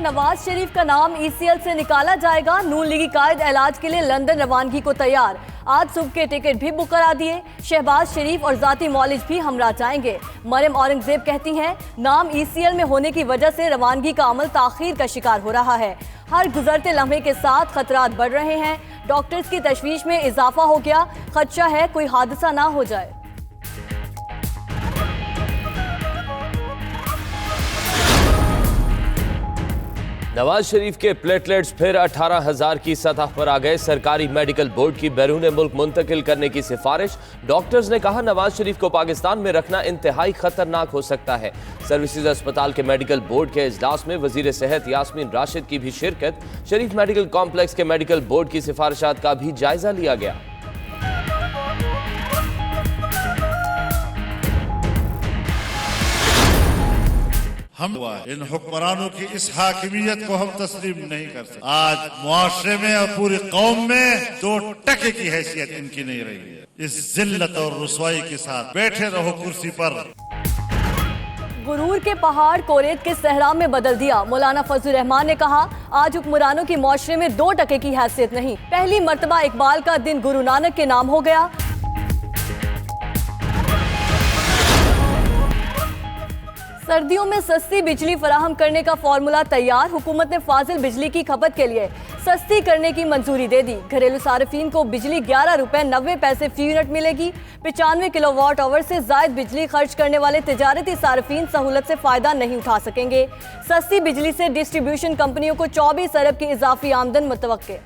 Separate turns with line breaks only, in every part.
नवाज शरीफ का नाम ECL से निकाला जाएगा। नून लीगी कायद इलाज के लिए लंदन रवानगी को तैयार। आज सुबह के टिकट भी बुक करा दिए। शहबाज शरीफ और जाती मौलिज भी हमरा जाएंगे। मरियम औरंगजेब कहती हैं, नाम ECL में होने की वजह से रवानगी का अमल ताखीर का शिकार हो रहा है। हर गुजरते लम्हे के साथ खतरात बढ़ रहे हैं। डॉक्टर्स की तशवीश में इजाफा हो गया। खदशा है कोई हादसा ना हो जाए।
नवाज शरीफ के प्लेटलेट्स फिर 18,000 की सतह पर आ गए। सरकारी मेडिकल बोर्ड की बैरून मुल्क मुंतकिल करने की सिफारिश। डॉक्टर्स ने कहा, नवाज शरीफ को पाकिस्तान में रखना इंतहाई खतरनाक हो सकता है। सर्विसेज अस्पताल के मेडिकल बोर्ड के इजलास में वजीर सेहत यास्मीन राशिद की भी शिरकत। शरीफ मेडिकल कॉम्प्लेक्स के मेडिकल बोर्ड की सिफारिशात का भी जायजा लिया गया।
हम इन हुक्मरानों की इस हाकिमियत को हम तस्लीम नहीं कर सकते। आज मुआशरे में और पूरी कौम में 2 टके की हैसियत इनकी नहीं रही है। इस जिल्लत और रुसवाई के साथ बैठे रहो कुर्सी पर।
गुरूर के पहाड़ कोरेत के सहरा में बदल दिया। मौलाना फजल रहमान ने कहा, आज हुक्मरानों की मुआशरे में 2 टके की हैसियत नहीं। पहली मर्तबा इकबाल का दिन गुरु नानक के नाम हो गया। सर्दियों में सस्ती बिजली फराहम करने का फॉर्मूला तैयार। हुकूमत ने फाजिल बिजली की खपत के लिए सस्ती करने की मंजूरी दे दी। घरेलू सार्फिन को बिजली 11 रुपए 90 पैसे फी यूनिट मिलेगी। 95 किलोवाट आवर से जायद बिजली खर्च करने वाले तिजारती सार्फिन सहूलत से फायदा नहीं उठा सकेंगे। सस्ती बिजली से डिस्ट्रीब्यूशन कंपनियों को 24 अरब की इजाफी आमदन मुतवक्के।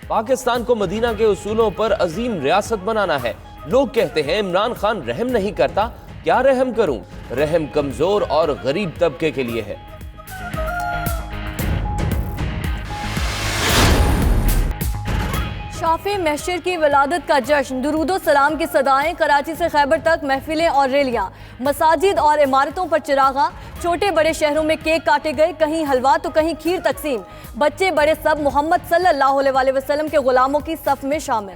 पाकिस्तान को मदीना के उसूलों पर अजीम रियासत बनाना है। लोग कहते हैं इमरान खान रहम नहीं करता। क्या रहम करूं? रहम कमजोर और गरीब तबके के लिए है।
शाफी महशर की विलादत का जश्न। दुरूदो सलाम की सदाएं। कराची से खैबर तक महफिलें और रैलियां। मसाजिद और इमारतों पर चिरागा। छोटे बड़े शहरों में केक काटे गए। कहीं हलवा तो कहीं खीर तकसीम। बच्चे बड़े सब मोहम्मद सल्लल्लाहु अलैहि वसल्लम के गुलामों की सफ में शामिल।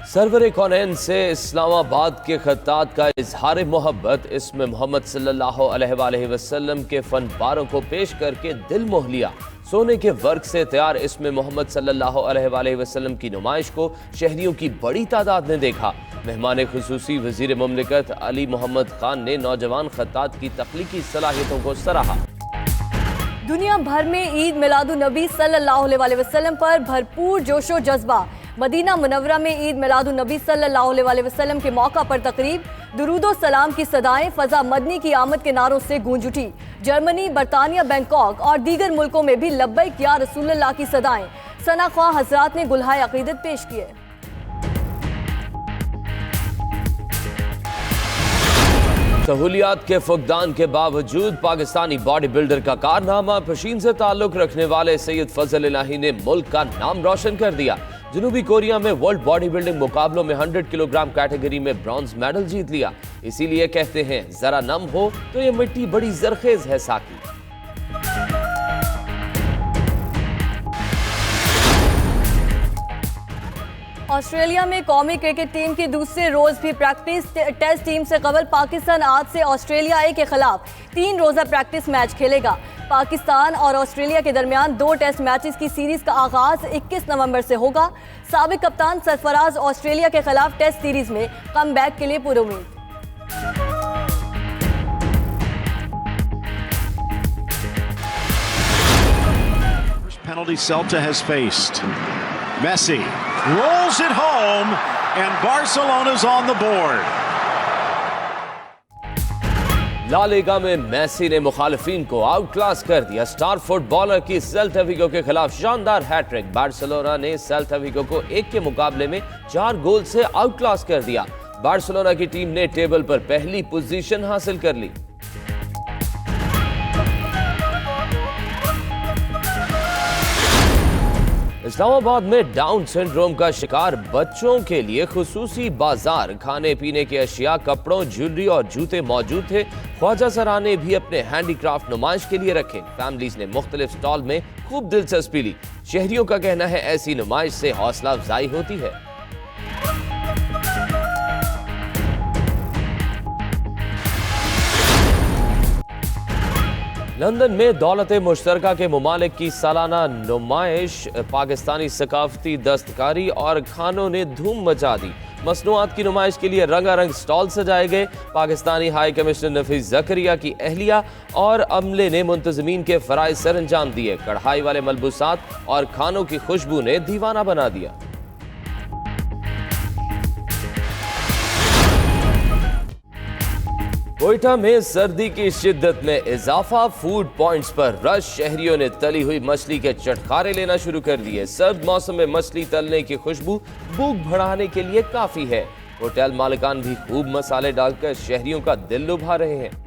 सरवर कौनैन से इस्लामाबाद के खत्तात का इजहार मोहब्बत। इसमें मोहम्मद सल्लल्लाहु अलैहि वसल्लम के फनपारों को पेश करके दिल मोह लिया। सोने के वर्क से तैयार इसमें मोहम्मद सल्लल्लाहु अलैहि वसल्लम की नुमाइश को शहरियों की बड़ी तादाद ने देखा। मेहमान खुसूसी वजीर मुमलिकत अली मोहम्मद खान ने नौजवान खत्तात की तख्लीकी सलाहियतों को सराहा।
दुनिया भर में ईद मिलादुन्नबी सल्लल्लाहु अलैहि वसल्लम पर भरपूर जोशो जज्बा। मदीना मुनव्वरा में ईद मिलादुन्नबी सल्लल्लाहु अलैहि वसल्लम के मौका पर तकरीब। दुरूदो सलाम की सदाएं फजा मदनी की आमद के नारों से गूंज उठी। जर्मनी, बरतानिया, बैंकॉक और दीगर मुल्कों में भी लब्बैक या रसूलल्लाह की सदाएं। सना ख्वाह हजरात ने गुलहाए अकीदत पेश किए।
सहूलियात के फुकदान के बावजूद पाकिस्तानी बॉडी बिल्डर का कारनामा। पशीन से ताल्लुक रखने वाले सैयद फजल इलाही ने मुल्क का नाम रोशन कर दिया। जनूबी कोरिया में वर्ल्ड बॉडी बिल्डिंग मुकाबलों में 100 किलोग्राम कैटेगरी में ब्रॉन्ज मेडल जीत लिया। इसीलिए कहते हैं, जरा नम हो तो ये मिट्टी बड़ी जरखेज है साकी।
ऑस्ट्रेलिया में कौमी क्रिकेट टीम की दूसरे रोज भी प्रैक्टिस। टेस्ट टीम से कबल पाकिस्तान आज से ऑस्ट्रेलिया ए के खिलाफ 3 रोजा प्रैक्टिस मैच खेलेगा। पाकिस्तान और ऑस्ट्रेलिया के दरमियान 2 टेस्ट मैचेस की सीरीज का आगाज 21 नवंबर से होगा। साबिक कप्तान सरफराज ऑस्ट्रेलिया के खिलाफ टेस्ट सीरीज में कमबैक के लिए पुरुमीद।
Penalty Celta has faced. Messi rolls it home and Barcelona's on the board.
La Liga में मेसी ने मुखालिफिन को आउट क्लास कर दिया। स्टार फुटबॉलर की सेल्टा विगो के खिलाफ शानदार हैट्रिक। बार्सिलोना ने सेल्टा विगो को 1 के मुकाबले में 4 गोल से आउट क्लास कर दिया। बार्सिलोना की टीम ने टेबल पर पहली पोजीशन हासिल कर ली। इस्लामाबाद में डाउन सिंड्रोम का शिकार बच्चों के लिए खुसूसी बाजार। खाने पीने के अशिया, कपड़ों, ज्वेलरी और जूते मौजूद थे। ख्वाजा सरा ने भी अपने हैंडीक्राफ्ट नुमाइश के लिए रखे। फैमिलीज ने मुख्तलिफ स्टॉल में खूब दिलचस्पी ली। शहरियों का कहना है ऐसी नुमाइश से हौसला अफजाई होती है। लंदन में दौलत मुश्तरका के मुमालिक की सालाना नुमाइश, पाकिस्तानी सकाफती दस्तकारी और खानों ने धूम मचा दी। मसनूआत की नुमाइश के लिए रंगारंग स्टॉल सजाए गए। पाकिस्तानी हाई कमिश्नर नफीस जकरिया की अहलिया और अमले ने मुंतजमीन के फराइज सर अंजाम दिए। कढ़ाई वाले मलबूसात और खानों की खुशबू ने दीवाना बना दिया। कोयटा में सर्दी की शिद्दत में इजाफा, फूड पॉइंट्स पर रश। शहरियों ने तली हुई मछली के चटखारे लेना शुरू कर दिए। सर्द मौसम में मछली तलने की खुशबू भूख बढ़ाने के लिए काफी है। होटल मालिकान भी खूब मसाले डालकर शहरियों का दिल लुभा रहे हैं।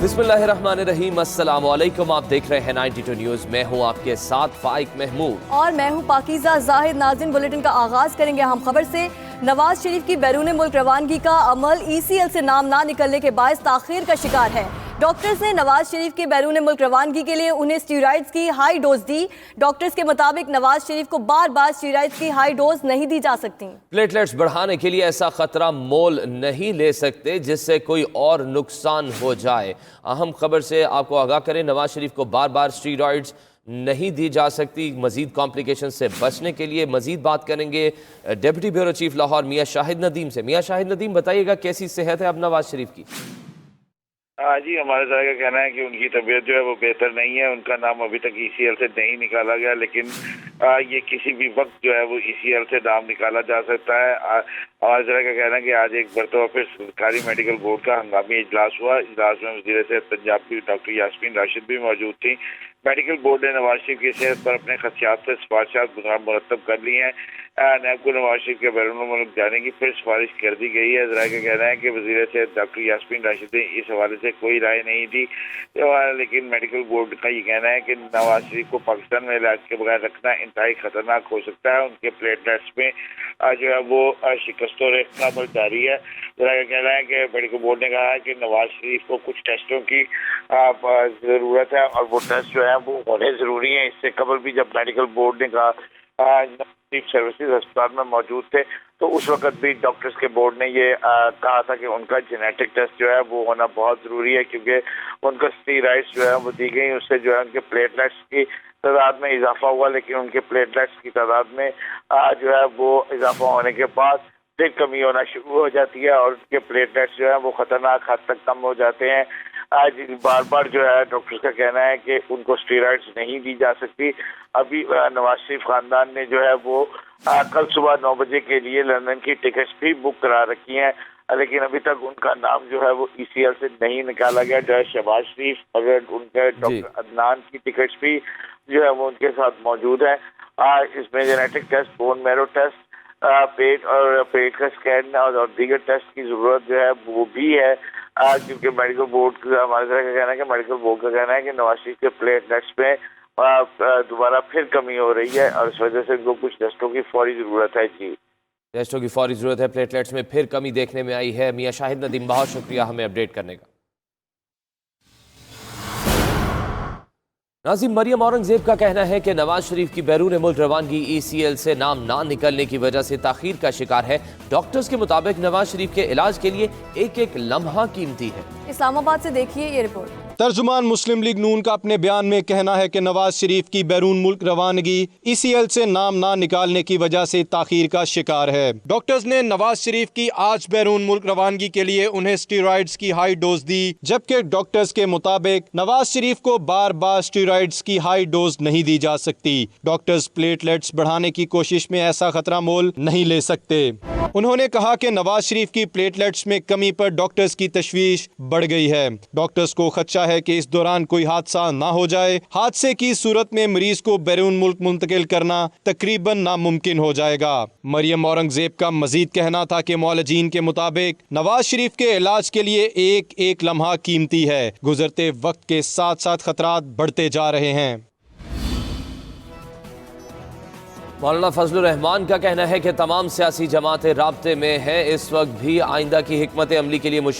बिस्मिल्लाहिर्रहमानिर्रहीम, अस्सलाम वालेकुम। आप देख रहे हैं 92 न्यूज। मैं हूं आपके साथ फाइक महमूद
और मैं हूं पाकीज़ा जाहिद। नाज़रीन, बुलेटिन का आगाज करेंगे अहम खबर से। नवाज शरीफ की बैरून मुल्क रवानगी का अमल ECL से नाम ना निकलने के बायस ताखीर का शिकार है। डॉक्टर्स ने नवाज शरीफ की बैरून मुल्क रवानगी के लिए उन्हें स्टीरॉइड्स की हाई डोज दी। डॉक्टर्स के मुताबिक नवाज शरीफ को बार बार स्टीरॉइड्स की हाई डोज नहीं दी जा सकती।
प्लेटलेट्स बढ़ाने के लिए ऐसा खतरा मोल नहीं ले सकते जिससे कोई और नुकसान हो जाए। अहम खबर से आपको आगाह करें, नवाज शरीफ को बार बार स्टीरॉइड्स नहीं दी जा सकती। मजीद कॉम्प्लिकेशन से बचने के लिए मजीद बात करेंगे डिप्टी ब्यूरो चीफ लाहौर मियां शाहिद नदीम से। मियां शाहिद नदीम, बताइएगा कैसी सेहत है अब नवाज शरीफ की?
जी, हमारे सारे का कहना है कि उनकी तबीयत जो है वो बेहतर नहीं है। उनका नाम अभी तक ECL से नहीं निकाला गया, लेकिन ये किसी भी वक्त जो है वो ECL से नाम निकाला जा सकता है। हमारे सारे का कहना है कि आज एक मरतबा फिर सरकारी मेडिकल बोर्ड का हंगामी इजलास हुआ। इजलास में वज़ीर सेहत पंजाब की डॉक्टर यास्मीन राशिद भी मौजूद थी। मेडिकल बोर्ड ने नवाज शरीफ की सेहत पर अपने खदशात से सिफारिशात मुरतब कर ली हैं। नैब को नवाज शरीफ के बैरून मुल्क जाने की फिर सिफारिश कर दी गई है। जरा का कहना है कि वज़ीर सेहत डॉक्टर यास्मीन राशिद ने इस हवाले से कोई राय नहीं दी, लेकिन मेडिकल बोर्ड का ये कहना है कि नवाज शरीफ को पाकिस्तान में इलाज के बगैर रखना इंतहाई खतरनाक हो सकता है। उनके प्लेटलेट्स में जो है वो शिकस्त और रेख का अमल जारी है। जरा का कहना है कि मेडिकल बोर्ड ने कहा है कि नवाज शरीफ को कुछ टेस्टों की ज़रूरत है और वो टेस्ट जो है वो होने ज़रूरी है। इससे कबल भी जब मेडिकल बोर्ड ने कहा चीफ सर्विसेज अस्पताल में मौजूद थे तो उस वक्त भी डॉक्टर्स के बोर्ड ने ये कहा था कि उनका जेनेटिक टेस्ट जो है वो होना बहुत ज़रूरी है, क्योंकि उनका स्टीरॉइड्स जो है वो दी गई, उससे जो है उनके प्लेटलेट्स की तादाद में इजाफा हुआ। लेकिन उनके प्लेटलेट्स की तादाद में जो है वो इजाफा होने के बाद फिर कमी होना शुरू हो जाती है और उनके प्लेटलेट्स जो है वो खतरनाक हद तक कम हो जाते हैं। आज बार बार जो है डॉक्टर्स का कहना है कि उनको स्टीरॉइड्स नहीं दी जा सकती। अभी नवाज शरीफ खानदान ने जो है वो कल सुबह 9 बजे के लिए लंदन की टिकट्स भी बुक करा रखी हैं, लेकिन अभी तक उनका नाम जो है वो ECL से नहीं निकाला गया। जो है शहबाज शरीफ और उनके डॉक्टर अदनान की टिकट्स भी जो है वो उनके साथ मौजूद है। इसमें genetic test, bone marrow test, पेट का स्कैन और दीगर टेस्ट की जरूरत जो है वो भी है, क्योंकि मेडिकल बोर्ड का हमारे तरह का कहना है कि मेडिकल बोर्ड का कहना है कि नवाज शरीफ के प्लेटलेट्स में दोबारा फिर कमी हो रही है और इस वजह से इनको कुछ टेस्टों की फौरी जरूरत है। जी,
टेस्टों की फौरी जरूरत है। प्लेटलेट्स में फिर कमी देखने में आई है। मियां शाहिद नदीम, बहुत शुक्रिया हमें अपडेट करने का। नाज़िम, मरियम औरंगजेब का कहना है कि नवाज शरीफ की बैरून मुल्क रवानगी ECL से नाम ना निकलने की वजह से ताखीर का शिकार है। डॉक्टर्स के मुताबिक नवाज शरीफ के इलाज के लिए एक एक लम्हा कीमती है।
इस्लामाबाद से देखिए ये रिपोर्ट।
तर्जुमान मुस्लिम लीग नून का अपने बयान में कहना है कि नवाज शरीफ की बैरून मुल्क रवानगी ECL से नाम ना निकालने की वजह से ताखीर का शिकार है। डॉक्टर्स ने नवाज शरीफ की आज बैरून मुल्क रवानगी के लिए उन्हें स्टीरॉइड्स की हाई डोज दी, जबकि डॉक्टर्स के मुताबिक नवाज शरीफ को बार बार स्टीरॉइड्स की हाई डोज नहीं दी जा सकती। डॉक्टर्स प्लेटलेट्स बढ़ाने की कोशिश में ऐसा खतरा मोल नहीं ले सकते। उन्होंने कहा कि नवाज शरीफ की प्लेटलेट्स में कमी पर डॉक्टर्स की तशवीश बढ़ गई है। डॉक्टर्स को खदशा है कि इस दौरान कोई हादसा ना हो जाए। हादसे की सूरत में मरीज को बैरून मुल्क मुंतकिल करना तकरीबन नामुमकिन हो जाएगा। मरियम औरंगजेब का मजीद कहना था कि मौलजीन के मुताबिक नवाज शरीफ के इलाज के लिए एक एक लम्हा कीमती है। गुजरते वक्त के साथ साथ खतरात बढ़ते जा रहे हैं।
मौलाना फजलुर रहमान का कहना है कि तमाम सियासी जमातें राब्ते में हैं। इस वक्त भी आइंदा की हिकमत अमली के लिए